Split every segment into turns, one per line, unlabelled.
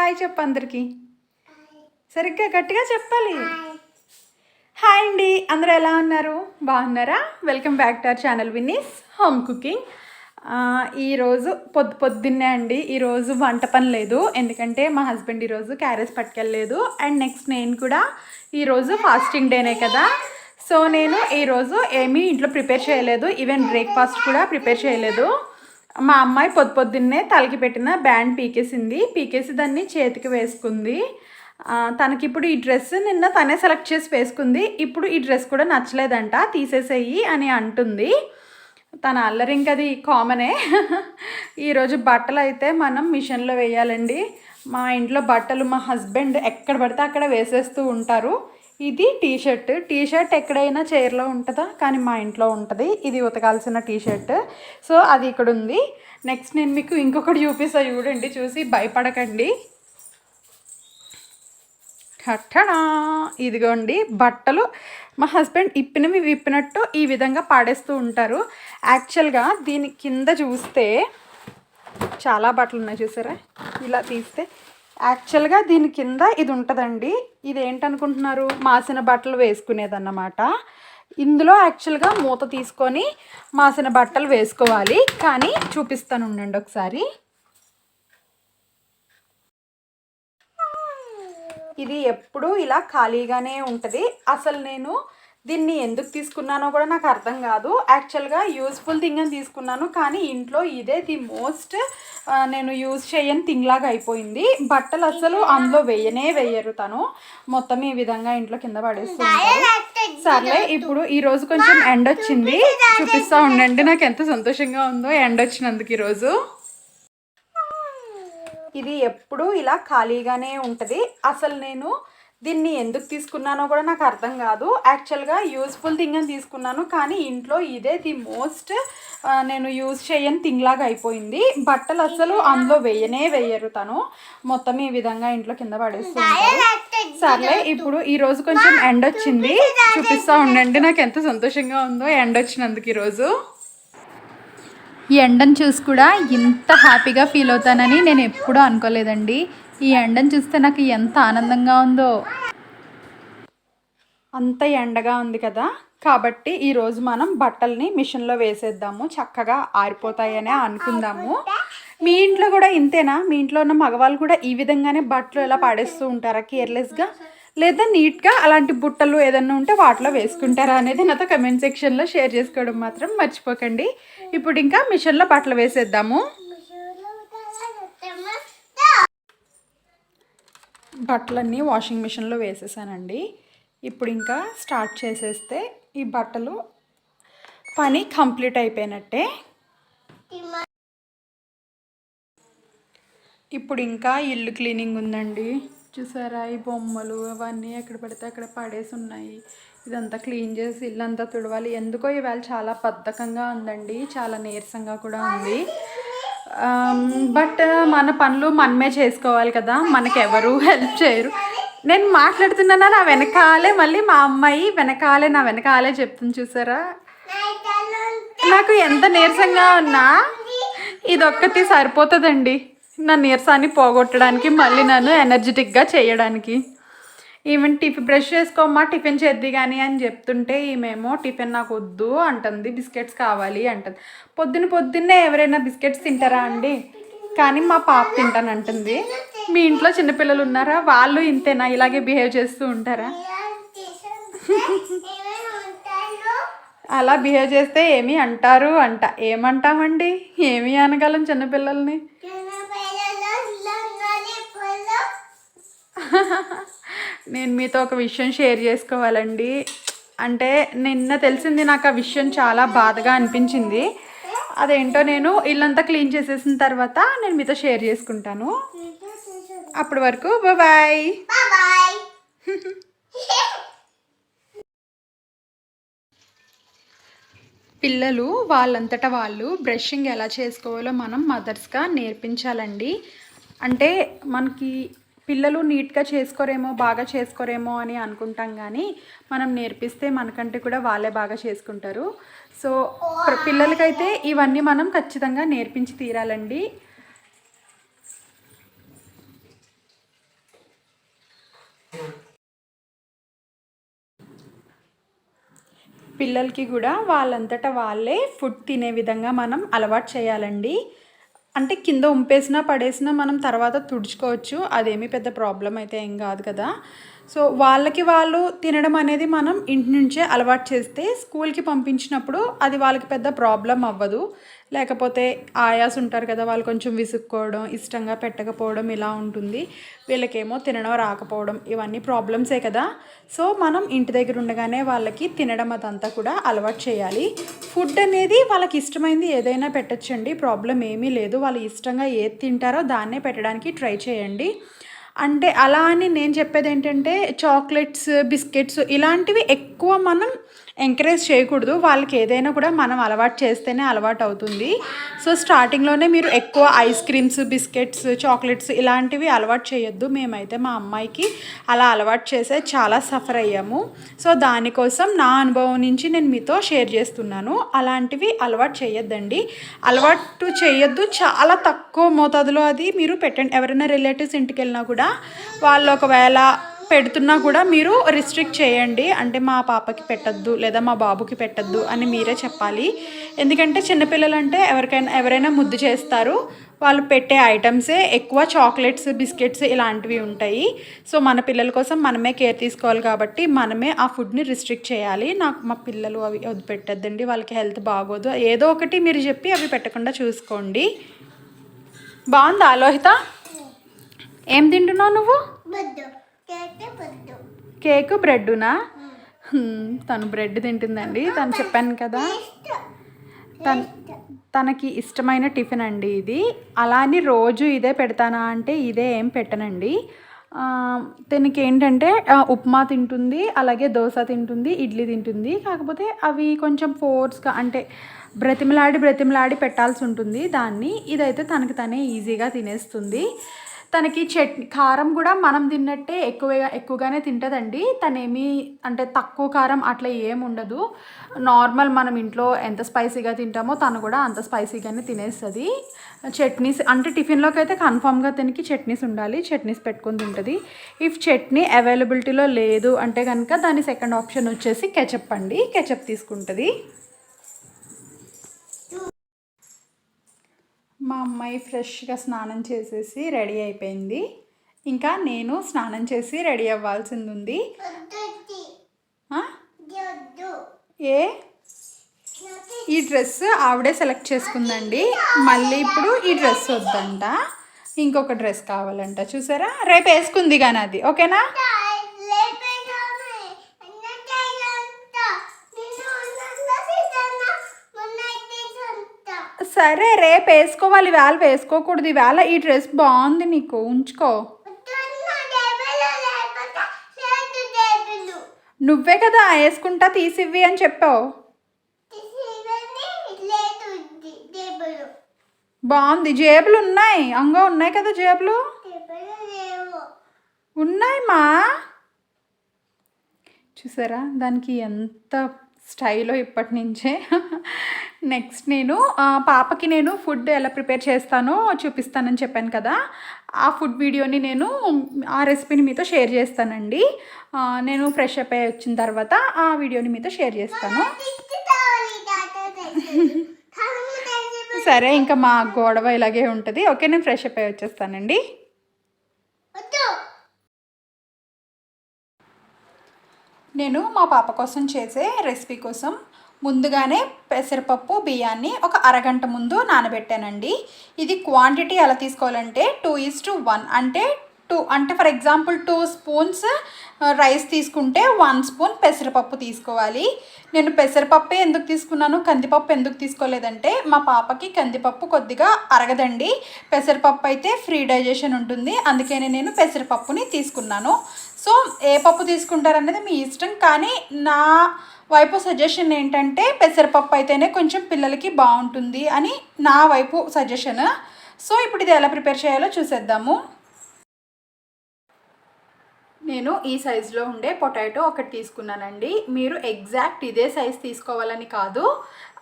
Hi చెప్పు అందరికి. సరిగ్గా గట్టిగా చెప్పాలి. హాయ్ అండి, అందరూ ఎలా ఉన్నారు? బాగున్నారా? Welcome back to our channel Vinni's home cooking. ఈరోజు పొద్దున్నే అండి. ఈరోజు వంట పని లేదు, ఎందుకంటే మా హస్బెండ్ ఈరోజు క్యారేజ్ పట్టుకెళ్ళలేదు. అండ్ నెక్స్ట్ నేను కూడా ఈరోజు ఫాస్టింగ్ డేనే కదా, సో నేను ఈరోజు ఏమీ ఇంట్లో ప్రిపేర్ చేయలేదు. ఈవెన్ బ్రేక్ఫాస్ట్ కూడా ప్రిపేర్ చేయలేదు. మా అమ్మాయి పొద్దున్నే తలకి పెట్టిన బ్యాండ్ పీకేసి దాన్ని చేతికి వేసుకుంది. తనకిప్పుడు ఈ డ్రెస్ నిన్న తనే సెలెక్ట్ చేసి వేసుకుంది. ఇప్పుడు ఈ డ్రెస్ కూడా నచ్చలేదంట, తీసేసేయి అని అంటుంది. తన అల్లరి ఇంకది కామనే. ఈరోజు బట్టలు అయితే మనం మిషన్లో వేయాలండి. మా ఇంట్లో బట్టలు మా హస్బెండ్ ఎక్కడ పడితే అక్కడ వేసేస్తూ ఉంటారు. ఇది టీషర్ట్ ఎక్కడైనా చైర్లో ఉంటుందా, కానీ మా ఇంట్లో ఉంటుంది. ఇది ఉతకాల్సిన టీషర్ట్. సో అది ఇక్కడ ఉంది. నెక్స్ట్ నేను మీకు ఇంకొకటి చూపిస్తా, చూడండి, చూసి భయపడకండి. కట్టడా, ఇదిగోండి బట్టలు. మా హస్బెండ్ విప్పినట్టు ఈ విధంగా పాడేస్తూ ఉంటారు. యాక్చువల్గా దీని కింద చూస్తే చాలా బట్టలు ఉన్నాయి, చూసారా? ఇలా తీస్తే యాక్చువల్గా దీని కింద ఇది ఉంటుందండి. ఇది ఏంటనుకుంటున్నారు? మాసిన బట్టలు వేసుకునేదన్నమాట. ఇందులో యాక్చువల్గా మూత తీసుకొని మాసిన బట్టలు వేసుకోవాలి. కానీ చూపిస్తాను ఉండండి ఒకసారి. ఇది ఎప్పుడు ఇలా ఖాళీగానే ఉంటుంది. అసలు నేను దీన్ని ఎందుకు తీసుకున్నానో కూడా నాకు అర్థం కాదు. యాక్చువల్గా యూస్ఫుల్ థింగ్ అని తీసుకున్నాను, కానీ ఇంట్లో ఇదే ది మోస్ట్ నేను యూజ్ చేయని థింగ్ లాగా అయిపోయింది. బట్టలు అసలు అందులో వేయరు. తను మొత్తం ఈ విధంగా ఇంట్లో కింద పడేస్తుంటారు. సర్లే, ఇప్పుడు ఈరోజు కొంచెం ఎండ వచ్చింది, చూపిస్తూ ఉండండి నాకు ఎంత సంతోషంగా ఉందో ఎండ వచ్చినందుకు. ఈరోజు ఇది ఎప్పుడు ఇలా ఖాళీగానే ఉంటుంది. అసలు నేను దీన్ని ఎందుకు తీసుకున్నానో కూడా నాకు అర్థం కాదు. యాక్చువల్గా యూస్ఫుల్ థింగ్ అని తీసుకున్నాను, కానీ ఇంట్లో ఇదే ది మోస్ట్ నేను యూజ్ చేయని థింగ్ లాగా అయిపోయింది. బట్టలు అసలు అందులో వేయరు. తను మొత్తం ఈ విధంగా ఇంట్లో కింద పడేస్తుంటారు. సర్లే, ఇప్పుడు ఈరోజు కొంచెం ఎండ వచ్చింది, చూపిస్తూ ఉండండి నాకు ఎంత సంతోషంగా ఉందో ఎండ వచ్చినందుకు. ఈరోజు ఈ ఎండను చూసి కూడా ఇంత హ్యాపీగా ఫీల్ అవుతానని నేను ఎప్పుడూ అనుకోలేదండి. ఈ ఎండను చూస్తే నాకు ఎంత ఆనందంగా ఉందో. అంత ఎండగా ఉంది కదా, కాబట్టి ఈరోజు మనం బట్టల్ని మిషన్లో వేసేద్దాము, చక్కగా ఆరిపోతాయనే అనుకుందాము. మీ ఇంట్లో కూడా ఇంతేనా? మీ ఇంట్లో ఉన్న మగవాళ్ళు కూడా ఈ విధంగానే బట్టలు ఎలా పాడేస్తూ ఉంటారా కేర్లెస్గా, లేదా నీట్గా అలాంటి బుట్టలు ఏదన్నా ఉంటే వాటిలో వేసుకుంటారా అనేది నాతో కమెంట్ సెక్షన్లో షేర్ చేసుకోవడం మాత్రం మర్చిపోకండి. ఇప్పుడు ఇంకా మిషన్లో బట్టలు వేసేద్దాము. బట్టలన్నీ వాషింగ్ మిషన్లో వేసేసానండి. ఇప్పుడు ఇంకా స్టార్ట్ చేసేస్తే ఈ బట్టలు పని కంప్లీట్ అయిపోయినట్టే. ఇప్పుడు ఇంకా ఇల్లు క్లీనింగ్ ఉందండి. చూసారా, ఈ బొమ్మలు అవన్నీ ఎక్కడ పడితే అక్కడ పడేసి ఉన్నాయి. ఇదంతా క్లీన్ చేసి ఇల్లంతా తుడవాలి. ఎందుకో ఇవాళ చాలా బద్ధకంగా ఉందండి, చాలా నీరసంగా కూడా ఉంది. బట్ మన పనులు మనమే చేసుకోవాలి కదా, మనకెవరు హెల్ప్ చేయరు. నేను మాట్లాడుతున్నానా, నా వెనకాలే మళ్ళీ మా అమ్మాయి నా వెనకాలే చెప్తుంది. చూసారా, నాకు ఎంత నీరసంగా ఉన్నా ఇదొక్కటి సరిపోతుందండి నా నీరసాన్ని పోగొట్టడానికి, మళ్ళీ నన్ను ఎనర్జెటిక్గా చేయడానికి. ఈవెన్ బ్రష్ చేసుకోమ్మా, టిఫిన్ చేద్ది కానీ అని చెప్తుంటే ఈమెమో టిఫిన్ నాకు వద్దు అంటుంది, బిస్కెట్స్ కావాలి అంటుంది. పొద్దున్నే ఎవరైనా బిస్కెట్స్ తింటారా అండి? కానీ మా పాప తింటానంటుంది. మీ ఇంట్లో చిన్నపిల్లలు ఉన్నారా? వాళ్ళు ఇంతేనా, ఇలాగే బిహేవ్ చేస్తూ ఉంటారా? అలా బిహేవ్ చేస్తే ఏమి అంటారు ఏమంటామండి, ఏమి అనగలం చిన్నపిల్లల్ని. నేను మీతో ఒక విషయం షేర్ చేసుకోవాలండి. అంటే నిన్న తెలిసింది నాకు. ఆ విషయం చాలా బాధగా అనిపించింది. అదేంటో నేను ఇల్లంతా క్లీన్ చేసేసిన తర్వాత నేను మీతో షేర్ చేసుకుంటాను. అప్పటి వరకు బాయ్. పిల్లలు వాళ్ళంతటా వాళ్ళు బ్రషింగ్ ఎలా చేసుకోవాలో మనం మదర్స్గా నేర్పించాలండి. అంటే మనకి పిల్లలు నీట్గా బాగా చేసుకోరేమో అని అనుకుంటాం, కానీ మనం నేర్పిస్తే మనకంటే కూడా వాళ్ళే బాగా చేసుకుంటారు. సో పిల్లలకైతే ఇవన్నీ మనం ఖచ్చితంగా నేర్పించి తీరాలండి. పిల్లలకి కూడా వాళ్ళంతటా వాళ్ళే ఫుడ్ తినే విధంగా మనం అలవాటు చేయాలండి. అంటే కింద ఉంపేసినా పడేసినా మనం తర్వాత తుడుచుకోవచ్చు, అదేమీ పెద్ద ప్రాబ్లం అయితే ఏం కాదు కదా. సో వాళ్ళకి వాళ్ళు తినడం అనేది మనం ఇంటి నుంచే అలవాటు చేస్తే స్కూల్కి పంపించినప్పుడు అది వాళ్ళకి పెద్ద ప్రాబ్లం అవ్వదు. లేకపోతే ఆయాస్ ఉంటారు కదా, వాళ్ళు కొంచెం విసుక్కోవడం, ఇష్టంగా పెట్టకపోవడం ఇలా ఉంటుంది. వీళ్ళకేమో తినడం రాకపోవడం, ఇవన్నీ ప్రాబ్లమ్సే కదా. సో మనం ఇంటి దగ్గర ఉండగానే వాళ్ళకి తినడం అదంతా కూడా అలవాటు చేయాలి. ఫుడ్ అనేది వాళ్ళకి ఇష్టమైంది ఏదైనా పెట్టచ్చండి, ప్రాబ్లం ఏమీ లేదు. వాళ్ళు ఇష్టంగా ఏది తింటారో దాన్నే పెట్టడానికి ట్రై చేయండి. అంటే అలా అని నేను చెప్పేది ఏంటంటే చాక్లెట్స్, బిస్కెట్స్ ఇలాంటివి ఎక్కువ మనం ఎంకరేజ్ చేయకూడదు. వాళ్ళకి ఏదైనా కూడా మనం అలవాటు చేస్తేనే అలవాటు అవుతుంది. సో స్టార్టింగ్లోనే మీరు ఎక్కువ ఐస్ క్రీమ్స్, బిస్కెట్స్, చాక్లెట్స్ ఇలాంటివి అలవాటు చేయొద్దు. మేమైతే మా అమ్మాయికి అలా అలవాటు చేసే చాలా సఫర్ అయ్యాము. సో దానికోసం నా అనుభవం నుంచి నేను మీతో షేర్ చేస్తున్నాను. అలాంటివి అలవాటు చేయొద్దండి, అలవాటు చేయొద్దు. చాలా తక్కువ మోతాదులో అది మీరు పెట్టండి. ఎవరైనా రిలేటివ్స్ ఇంటికి వెళ్ళినా కూడా వాళ్ళు ఒకవేళ పెడుతున్నా కూడా మీరు రిస్ట్రిక్ట్ చేయండి. అంటే మా పాపకి పెట్టద్దు లేదా మా బాబుకి పెట్టద్దు అని మీరే చెప్పాలి. ఎందుకంటే చిన్నపిల్లలు అంటే ఎవరైనా ముద్దు చేస్తారు. వాళ్ళు పెట్టే ఐటమ్సే ఎక్కువ చాక్లెట్స్, బిస్కెట్స్ ఇలాంటివి ఉంటాయి. సో మన పిల్లల కోసం మనమే కేర్ తీసుకోవాలి కాబట్టి మనమే ఆ ఫుడ్ని రిస్ట్రిక్ట్ చేయాలి. మా పిల్లలు అవి వద్దు పెట్టద్దండి, వాళ్ళకి హెల్త్ బాగోదు, ఏదో ఒకటి మీరు చెప్పి అవి పెట్టకుండా చూసుకోండి. బాగుందా లోహిత? ఏం తింటున్నావు నువ్వు? కేకు బ్రెడ్డునా? తను బ్రెడ్ తింటుందండి. తను చెప్పాను కదా, తనకి ఇష్టమైన టిఫిన్ అండి ఇది. అలా అని రోజు ఇదే పెడతానా అంటే ఇదే ఏం పెట్టనండి. తనకి ఏంటంటే ఉప్మా తింటుంది, అలాగే దోశ తింటుంది, ఇడ్లీ తింటుంది. కాకపోతే అవి కొంచెం ఫోర్స్గా అంటే బ్రతిమలాడి పెట్టాల్సి ఉంటుంది దాన్ని. ఇదైతే తనకి తనే ఈజీగా తినేస్తుంది. తనకి చట్నీ కారం కూడా మనం తిన్నట్టే ఎక్కువగానే తింటుందండి. తనేమి అంటే తక్కువ కారం అట్లా ఏమి ఉండదు. నార్మల్ మనం ఇంట్లో ఎంత స్పైసీగా తింటామో తను కూడా అంత స్పైసీగానే తినేస్తుంది. చట్నీస్ అంటే టిఫిన్లోకి అయితే కన్ఫామ్గా తనకి చట్నీస్ ఉండాలి, చట్నీస్ పెట్టుకొని తింటుంది. ఇఫ్ చట్నీ అవైలబిలిటీలో లేదు అంటే కనుక దాని సెకండ్ ఆప్షన్ వచ్చేసి కెచప్ అండి, కెచప్ తీసుకుంటుంది. మా అమ్మాయి ఫ్రెష్గా స్నానం చేసేసి రెడీ అయిపోయింది. ఇంకా నేను స్నానం చేసి రెడీ అవ్వాల్సింది ఉంది. ఏ ఈ డ్రెస్ ఆవిడే సెలెక్ట్ చేసుకుందండి. మళ్ళీ ఇప్పుడు ఈ డ్రెస్ వద్దంట, ఇంకొక డ్రెస్ కావాలంట. చూసారా, రేపు వేసుకుంది కానీ అది ఓకేనా. సరే రేపు వేసుకోవాలి, వేళ వేసుకోకూడదు. ఈవేళ ఈ డ్రెస్ బాగుంది, నీకు ఉంచుకో. నువ్వే కదా వేసుకుంటా తీసివ్వి అని చెప్పావు. బాగుంది, జేబులు ఉన్నాయి, అంగో ఉన్నాయి కదా జేబులు ఉన్నాయి మా. చూసారా దానికి ఎంత స్టైలో ఇప్పటి నుంచే. నెక్స్ట్ నేను పాపకి నేను ఫుడ్ ఎలా ప్రిపేర్ చేస్తానో చూపిస్తానని చెప్పాను కదా, ఆ ఫుడ్ వీడియోని నేను ఆ రెసిపీని మీతో షేర్ చేస్తానండి. నేను ఫ్రెష్ అప్ అయ్యి వచ్చిన తర్వాత ఆ వీడియోని మీతో షేర్ చేస్తాను. సరే ఇంకా మా గొడవ ఇలాగే ఉంటుంది. ఓకే, నేను ఫ్రెష్ అప్ అయ్యి వచ్చేస్తానండి. నేను మా పాప కోసం చేసే రెసిపీ కోసం ముందుగానే పెసరపప్పు బియ్యాన్ని ఒక అరగంట ముందు నానబెట్టానండి. ఇది క్వాంటిటీ ఎలా తీసుకోవాలంటే 2:1 అంటే ఫర్ ఎగ్జాంపుల్ 2 స్పూన్స్ రైస్ తీసుకుంటే 1 స్పూన్ పెసరపప్పు తీసుకోవాలి. నేను పెసరపప్పే ఎందుకు తీసుకున్నాను, కందిపప్పు ఎందుకు తీసుకోలేదంటే మా పాపకి కందిపప్పు కొద్దిగా అరగదండి, పెసరపప్పు అయితే ఫ్రీ డైజెషన్ ఉంటుంది. అందుకని నేను పెసరపప్పుని తీసుకున్నాను. సో ఏ పప్పు తీసుకుంటారనేది మీ ఇష్టం, కానీ నా వైపు సజెషన్ ఏంటంటే పెసరపప్పు అయితేనే కొంచెం పిల్లలకి బాగుంటుంది అని నా వైపు సజెషన్. సో ఇప్పుడు ఇది ఎలా ప్రిపేర్ చేయాలో చూసేద్దాము. నేను ఈ సైజులో ఉండే పొటాటో ఒకటి తీసుకున్నానండి. మీరు ఎగ్జాక్ట్ ఇదే సైజ్ తీసుకోవాలని కాదు,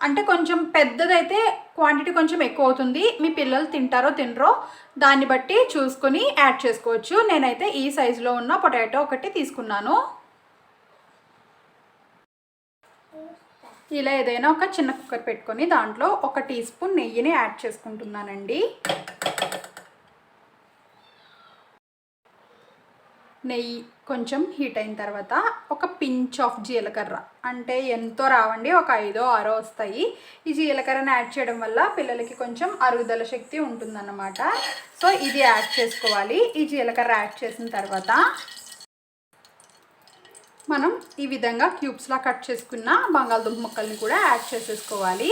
అంటే కొంచెం పెద్దదైతే క్వాంటిటీ కొంచెం ఎక్కువ అవుతుంది. మీ పిల్లలు తింటారో తినరో దాన్ని బట్టి చూసుకొని యాడ్ చేసుకోవచ్చు. నేనైతే ఈ సైజులో ఉన్న పొటాటో ఒకటి తీసుకున్నాను. ఇలా ఏదైనా ఒక చిన్న కుక్కర్ పెట్టుకొని దాంట్లో 1 టీ స్పూన్ నెయ్యిని యాడ్ చేసుకుంటున్నానండి. నెయ్యి కొంచెం హీట్ అయిన తర్వాత ఒక పించ్ ఆఫ్ జీలకర్ర, అంటే ఎంతో రావండి, ఒక 5 6 వస్తాయి. ఈ జీలకర్రని యాడ్ చేయడం వల్ల పిల్లలకి కొంచెం అరుగుదల శక్తి ఉంటుందన్నమాట. సో ఇది యాడ్ చేసుకోవాలి. ఈ జీలకర్ర యాడ్ చేసిన తర్వాత మనం ఈ విధంగా క్యూబ్స్లా కట్ చేసుకున్న బంగాళదుంప ముక్కల్ని కూడా యాడ్ చేసేసుకోవాలి.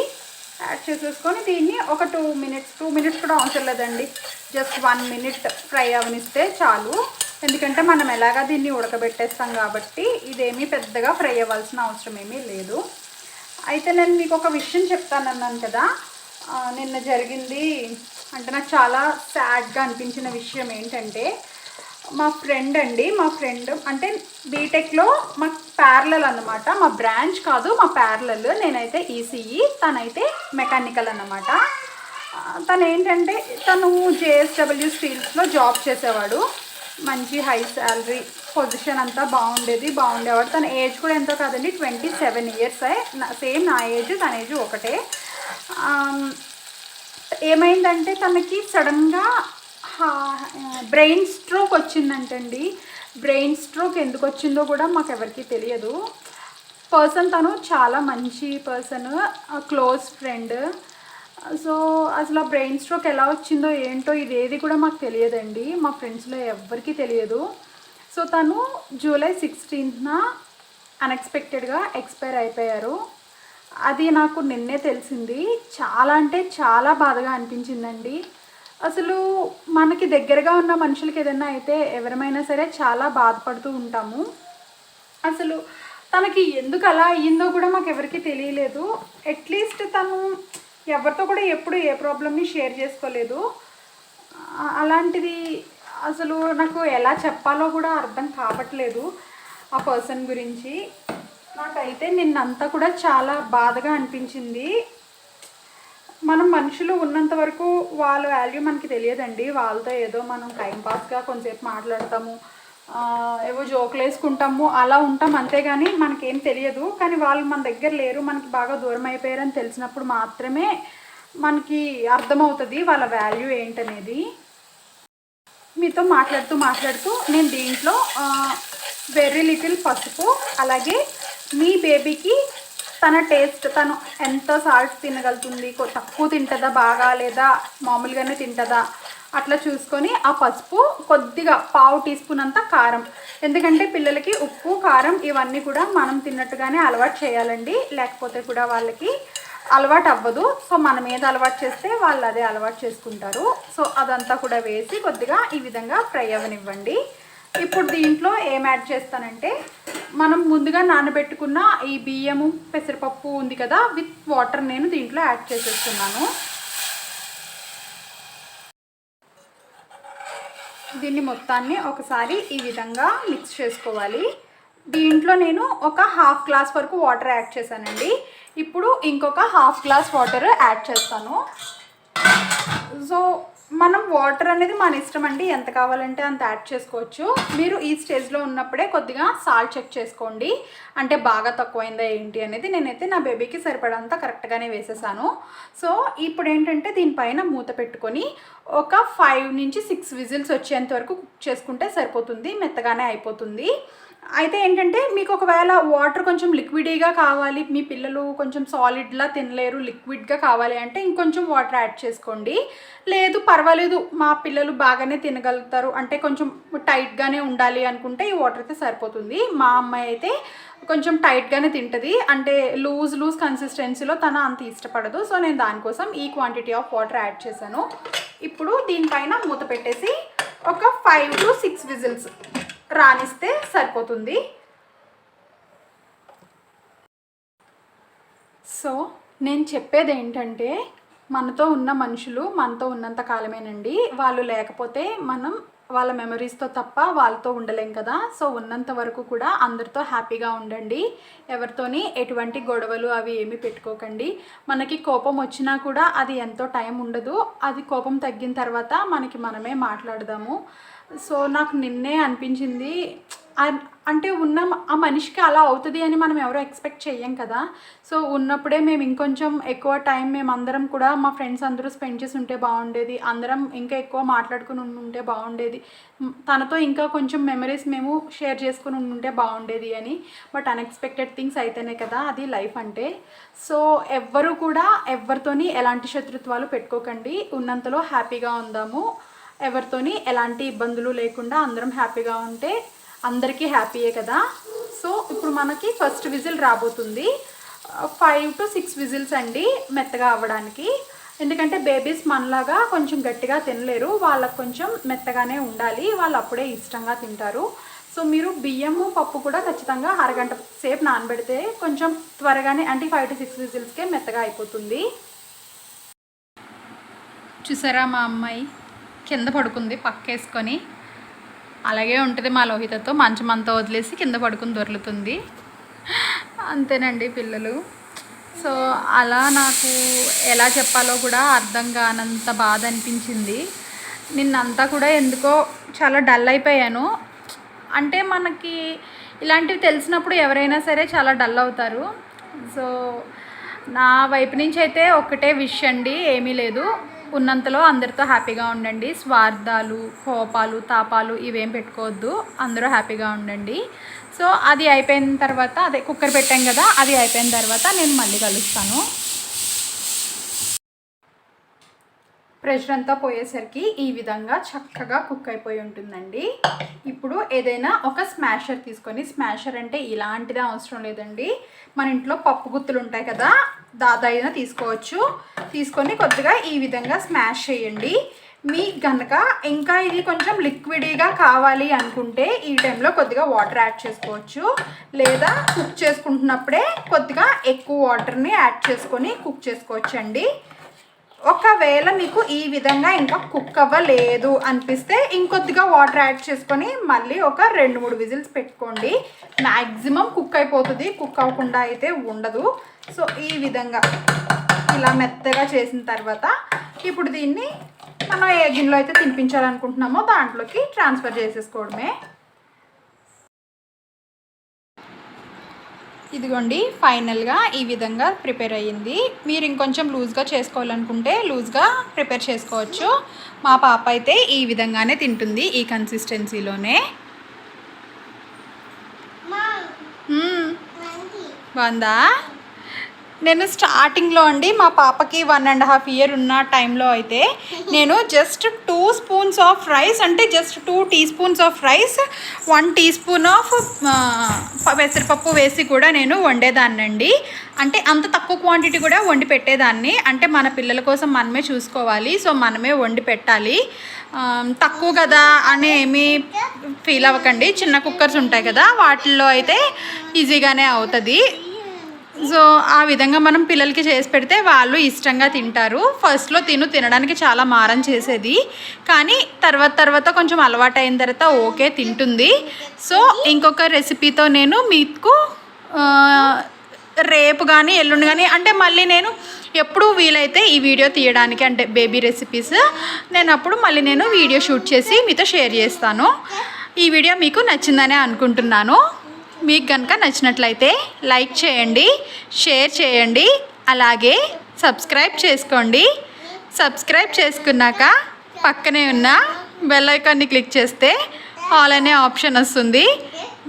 యాడ్ చేసేసుకొని దీన్ని ఒక 2 మినిట్స్ కూడా అవసరం లేదండి, జస్ట్ 1 మినిట్ ఫ్రై అవనిస్తే చాలు. ఎందుకంటే మనం ఎలాగా దీన్ని ఉడకబెట్టేస్తాం కాబట్టి ఇదేమీ పెద్దగా ఫ్రై అవ్వాల్సిన అవసరం ఏమీ లేదు. అయితే నేను మీకు ఒక విషయం చెప్తానన్నాను కదా, నిన్న జరిగింది. అంటే నాకు చాలా సాడ్గా అనిపించిన విషయం ఏంటంటే, మా ఫ్రెండ్ అంటే బీటెక్లో మాకు ప్యారలల్ అన్నమాట, మా బ్రాంచ్ కాదు, మా ప్యారలల్. నేనైతే ఈసీఈ, తనైతే మెకానికల్ అన్నమాట. తను ఏంటంటే తను జేఎస్డబ్ల్యూ స్టీల్స్లో జాబ్ చేసేవాడు. మంచి హై శాలరీ, పొజిషన్ అంతా బాగుండేవాడు. తన ఏజ్ కూడా ఎంతో కాదండి, 27 years. సేమ్ నా ఏజ్, తన ఏజ్ ఒకటే. ఏమైందంటే తనకి సడన్గా బ్రెయిన్ స్ట్రోక్ వచ్చిందంటండి. బ్రెయిన్ స్ట్రోక్ ఎందుకు వచ్చిందో కూడా మాకు ఎవరికి తెలియదు. తను చాలా మంచి పర్సన్, క్లోజ్ ఫ్రెండ్. సో అసలు బ్రెయిన్ స్ట్రోక్ ఎలా వచ్చిందో ఏంటో ఇదేది కూడా మాకు తెలియదండి, మా ఫ్రెండ్స్లో ఎవ్వరికీ తెలియదు. సో తను జూలై 16th అన్ఎక్స్పెక్టెడ్గా ఎక్స్పైర్ అయిపోయారు. అది నాకు నిన్నే తెలిసింది. చాలా అంటే చాలా బాధగా అనిపించిందండి. అసలు మనకి దగ్గరగా ఉన్న మనుషులకి ఏదైనా అయితే ఎవరమైనా సరే చాలా బాధపడుతూ ఉంటాము. అసలు తనకి ఎందుకు అలా అయ్యిందో కూడా మాకు ఎవరికి తెలియలేదు. అట్లీస్ట్ తను ఎవరితో కూడా ఎప్పుడు ఏ ప్రాబ్లమ్ని షేర్ చేసుకోలేదు. అలాంటిది అసలు నాకు ఎలా చెప్పాలో కూడా అర్థం కావట్లేదు ఆ పర్సన్ గురించి. నాకైతే నిన్నంతా కూడా చాలా బాధగా అనిపించింది. మనం మనుషులు ఉన్నంత వరకు వాళ్ళ వాల్యూ మనకి తెలియదండి. వాళ్ళతో ఏదో మనం టైంపాస్గా కొంచెంసేపు మాట్లాడతాము, ఏవో జోకులు వేసుకుంటాము, అలా ఉంటాం, అంతేగాని మనకేం తెలియదు. కానీ వాళ్ళు మన దగ్గర లేరు, మనకి బాగా దూరం అయిపోయారని తెలిసినప్పుడు మాత్రమే మనకి అర్థమవుతుంది వాళ్ళ వాల్యూ ఏంటనేది. మీతో మాట్లాడుతూ నేను దీంట్లో వెరీ లిటిల్ పసుపు, అలాగే మీ బేబీకి తన టేస్ట్, తను ఎంత సాల్ట్ తినగలుగుతుంది, తక్కువ తింటుందా బాగా, లేదా మామూలుగానే తింటుందా, అట్లా చూసుకొని ఆ పసుపు కొద్దిగా 1/2 టీ స్పూన్ అంత కారం. ఎందుకంటే పిల్లలకి ఉప్పు కారం ఇవన్నీ కూడా మనం తిన్నట్టుగానే అలవాటు చేయాలండి, లేకపోతే కూడా వాళ్ళకి అలవాటు అవ్వదు. సో మనం ఏది అలవాటు చేస్తే వాళ్ళు అదే అలవాటు చేసుకుంటారు. సో అదంతా కూడా వేసి కొద్దిగా ఈ విధంగా ఫ్రై అవ్వనివ్వండి. ఇప్పుడు దీంట్లో ఏం యాడ్ చేస్తానంటే, మనం ముందుగా నానబెట్టుకున్న ఈ బియ్యము పెసరపప్పు ఉంది కదా, విత్ వాటర్ నేను దీంట్లో యాడ్ చేసేస్తున్నాను. దీన్ని మొత్తాన్ని ఒకసారి ఈ విధంగా మిక్స్ చేసుకోవాలి. దీంట్లో నేను ఒక 1/2 గ్లాస్ వరకు వాటర్ యాడ్ చేశానండి. ఇప్పుడు ఇంకొక 1/2 గ్లాస్ వాటర్ యాడ్ చేస్తాను. సో మనం వాటర్ అనేది మన ఇష్టం అండి, ఎంత కావాలంటే అంత యాడ్ చేసుకోవచ్చు. మీరు ఈ స్టేజ్లో ఉన్నప్పుడే కొద్దిగా సాల్ట్ చెక్ చేసుకోండి, అంటే బాగా తక్కువైందా ఏంటి అనేది. నేనైతే నా బేబీకి సరిపడంతా కరెక్ట్గానే వేసేసాను. సో ఇప్పుడు ఏంటంటే దీనిపైన మూత పెట్టుకొని ఒక 5 నుంచి 6 విజిల్స్ వచ్చేంత వరకు కుక్ చేసుకుంటే సరిపోతుంది, మెత్తగానే అయిపోతుంది. అయితే ఏంటంటే మీకు ఒకవేళ వాటర్ కొంచెం లిక్విడీగా కావాలి, మీ పిల్లలు కొంచెం సాలిడ్లా తినలేరు, లిక్విడ్గా కావాలి అంటే ఇంకొంచెం వాటర్ యాడ్ చేసుకోండి. లేదు పర్వాలేదు మా పిల్లలు బాగానే తినగలుగుతారు అంటే కొంచెం టైట్గానే ఉండాలి అనుకుంటే ఈ వాటర్ అయితే సరిపోతుంది. మా అమ్మాయి అయితే కొంచెం టైట్గానే తింటుంది, అంటే లూజ్ కన్సిస్టెన్సీలో తను అంత ఇష్టపడదు. సో నేను దానికోసం ఈ క్వాంటిటీ ఆఫ్ వాటర్ యాడ్ చేశాను. ఇప్పుడు దీనిపైన మూత పెట్టేసి ఒక 5 to 6 విజిల్స్ రానిస్తే సరిపోతుంది. సో నేను చెప్పేది ఏంటంటే, మనతో ఉన్న మనుషులు మనతో ఉన్నంత కాలమేనండి, వాళ్ళు లేకపోతే మనం వాళ్ళ మెమరీస్తో తప్ప వాళ్ళతో ఉండలేం కదా. సో ఉన్నంత వరకు కూడా అందరితో హ్యాపీగా ఉండండి. ఎవరితోని ఎటువంటి గొడవలు అవి ఏమీ పెట్టుకోకండి. మనకి కోపం వచ్చినా కూడా అది ఎంతో టైం ఉండదు. అది కోపం తగ్గిన తర్వాత మనకి మనమే మాట్లాడదాము. సో నాకు నిన్నే అనిపించింది, అంటే ఉన్న ఆ మనిషికి అలా అవుతుంది అని మనం ఎవరో ఎక్స్పెక్ట్ చెయ్యం కదా. సో ఉన్నప్పుడే మేము ఇంకొంచెం ఎక్కువ టైం మేము అందరం కూడా మా ఫ్రెండ్స్ అందరూ స్పెండ్ చేసి ఉంటే బాగుండేది. అందరం ఇంకా ఎక్కువ మాట్లాడుకుని ఉంటే బాగుండేది. తనతో ఇంకా కొంచెం మెమరీస్ మేము షేర్ చేసుకుని ఉంటే బాగుండేది అని. బట్ అన్ఎక్స్పెక్టెడ్ థింగ్స్ అయితేనే కదా అది లైఫ్ అంటే. సో ఎవ్వరు కూడా ఎవరితోని ఎలాంటి శత్రుత్వాలు పెట్టుకోకండి. ఉన్నంతలో హ్యాపీగా ఉందాము. ఎవరితోని ఎలాంటి ఇబ్బందులు లేకుండా అందరం హ్యాపీగా ఉంటే అందరికీ హ్యాపీయే కదా. సో ఇప్పుడు మనకి ఫస్ట్ విజిల్ రాబోతుంది. 5 to 6 విజిల్స్ అండి మెత్తగా అవ్వడానికి. ఎందుకంటే బేబీస్ మనలాగా కొంచెం గట్టిగా తినలేరు, వాళ్ళకు కొంచెం మెత్తగానే ఉండాలి, వాళ్ళు అప్పుడే ఇష్టంగా తింటారు. సో మీరు బియ్యము పప్పు కూడా ఖచ్చితంగా అరగంట సేపు నానబెడితే కొంచెం త్వరగానే అంటే 5 to 6 విజిల్స్కే మెత్తగా అయిపోతుంది. చూసారా మా అమ్మాయి కింద పడుకుంది పక్కేసుకొని. అలాగే ఉంటుంది మా లోహితతో, మంచమంతా వదిలేసి కింద పడుకుని దొర్లుతుంది. అంతేనండి పిల్లలు. సో అలా నాకు ఎలా చెప్పాలో కూడా అర్థం కానంత బాధ అనిపించింది. నిన్నంతా కూడా ఎందుకో చాలా డల్ అయిపోయాను. అంటే మనకి ఇలాంటివి తెలిసినప్పుడు ఎవరైనా సరే చాలా డల్ అవుతారు. సో నా వైపు నుంచి అయితే ఒక్కటే విష్ అండి, ఏమీ లేదు. ఉన్నంతలో అందరితో హ్యాపీగా ఉండండి. స్వార్థాలు, కోపాలు, తాపాలు ఇవేం పెట్టుకోవద్దు. అందరూ హ్యాపీగా ఉండండి. సో అది అయిపోయిన తర్వాత, అదే కుక్కర్ పెట్టాం కదా, అది అయిపోయిన తర్వాత నేను మళ్ళీ కలుస్తాను. ప్రెషర్ అంతా పోయేసరికి ఈ విధంగా చక్కగా కుక్ అయిపోయి ఉంటుందండి. ఇప్పుడు ఏదైనా ఒక స్మాషర్ తీసుకొని, స్మాషర్ అంటే ఇలాంటిదే అవసరం లేదండి, మన ఇంట్లో పప్పు గుత్తులు ఉంటాయి కదా, దాదైనా తీసుకోవచ్చు. తీసుకొని కొద్దిగా ఈ విధంగా స్మాష్ చేయండి. మీ కనుక ఇంకా ఇది కొంచెం లిక్విడీగా కావాలి అనుకుంటే ఈ టైంలో కొద్దిగా వాటర్ యాడ్ చేసుకోవచ్చు. లేదా కుక్ చేసుకుంటున్నప్పుడే కొద్దిగా ఎక్కువ వాటర్ని యాడ్ చేసుకొని కుక్ చేసుకోవచ్చండి. ఒకవేళ మీకు ఈ విధంగా ఇంకా కుక్ అవ్వలేదు అనిపిస్తే ఇంకొద్దిగా వాటర్ యాడ్ చేసుకొని మళ్ళీ ఒక 2-3 విజిల్స్ పెట్టుకోండి. మ్యాక్సిమం కుక్ అయిపోతుంది, కుక్ అవ్వకుండా అయితే ఉండదు. సో ఈ విధంగా ఇలా మెత్తగా చేసిన తర్వాత ఇప్పుడు దీన్ని మనం ఏ గిన్నెలో అయితే తినిపించాలనుకుంటున్నామో దాంట్లోకి ట్రాన్స్ఫర్ చేసేసుకోవడమే. ఇదిగోండి ఫైనల్గా ఈ విధంగా ప్రిపేర్ అయ్యింది. మీరు ఇంకొంచెం లూజ్గా చేసుకోవాలనుకుంటే లూజ్గా ప్రిపేర్ చేసుకోవచ్చు. మా పాప అయితే ఈ విధంగానే తింటుంది, ఈ కన్సిస్టెన్సీలోనే. బాగుందా? నేను స్టార్టింగ్లో అండి మా పాపకి 1.5 years ఉన్న టైంలో అయితే నేను జస్ట్ 2 స్పూన్స్ ఆఫ్ రైస్, అంటే just 2 teaspoons of rice, 1 teaspoon of పెసరపప్పు వేసి కూడా నేను వండేదాన్నండి. అంటే అంత తక్కువ క్వాంటిటీ కూడా వండి పెట్టేదాన్ని. అంటే మన పిల్లల కోసం మనమే చూసుకోవాలి, సో మనమే వండి పెట్టాలి. తక్కువ కదా అని ఏమీ ఫీల్ అవ్వకండి. చిన్న కుక్కర్స్ ఉంటాయి కదా, వాటిల్లో అయితే ఈజీగానే అవుతుంది. సో ఆ విధంగా మనం పిల్లలకి చేసి పెడితే వాళ్ళు ఇష్టంగా తింటారు. ఫస్ట్లో తినడానికి చాలా మారం చేసేది, కానీ తర్వాత కొంచెం అలవాటు అయిన తర్వాత ఓకే తింటుంది. సో ఇంకొక రెసిపీతో నేను మీకు రేపు కానీ ఎల్లుండి కానీ, అంటే మళ్ళీ నేను ఎప్పుడు వీలైతే ఈ వీడియో తీయడానికి, అంటే బేబీ రెసిపీస్, నేను అప్పుడు మళ్ళీ నేను వీడియో షూట్ చేసి మీతో షేర్ చేస్తాను. ఈ వీడియో మీకు నచ్చిందనే అనుకుంటున్నాను. మీకు కనుక నచ్చినట్లయితే లైక్ చేయండి, షేర్ చేయండి, అలాగే సబ్స్క్రైబ్ చేసుకోండి. సబ్స్క్రైబ్ చేసుకున్నాక పక్కనే ఉన్న బెల్ ఐకాన్ని క్లిక్ చేస్తే ఆల్ అనే ఆప్షన్ వస్తుంది.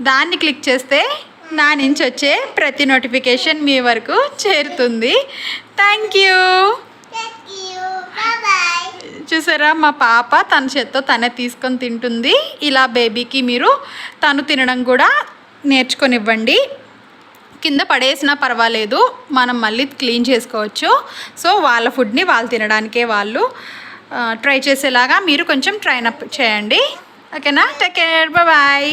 దాన్ని క్లిక్ చేస్తే నా నుంచి వచ్చే ప్రతి నోటిఫికేషన్ మీ వరకు చేరుతుంది. Thank you. చూసారా, మా పాప తన చేత్తో తనే తీసుకొని తింటుంది. ఇలా బేబీకి మీరు తను తినడం కూడా నేర్చుకొనివ్వండి. కింద పడేసినా పర్వాలేదు, మనం మళ్ళీ క్లీన్ చేసుకోవచ్చు. సో వాళ్ళ ఫుడ్ని వాళ్ళు తినడానికే వాళ్ళు ట్రై చేసేలాగా మీరు కొంచెం ట్రైన్ అప్ చేయండి. ఓకేనా? Take care, bye.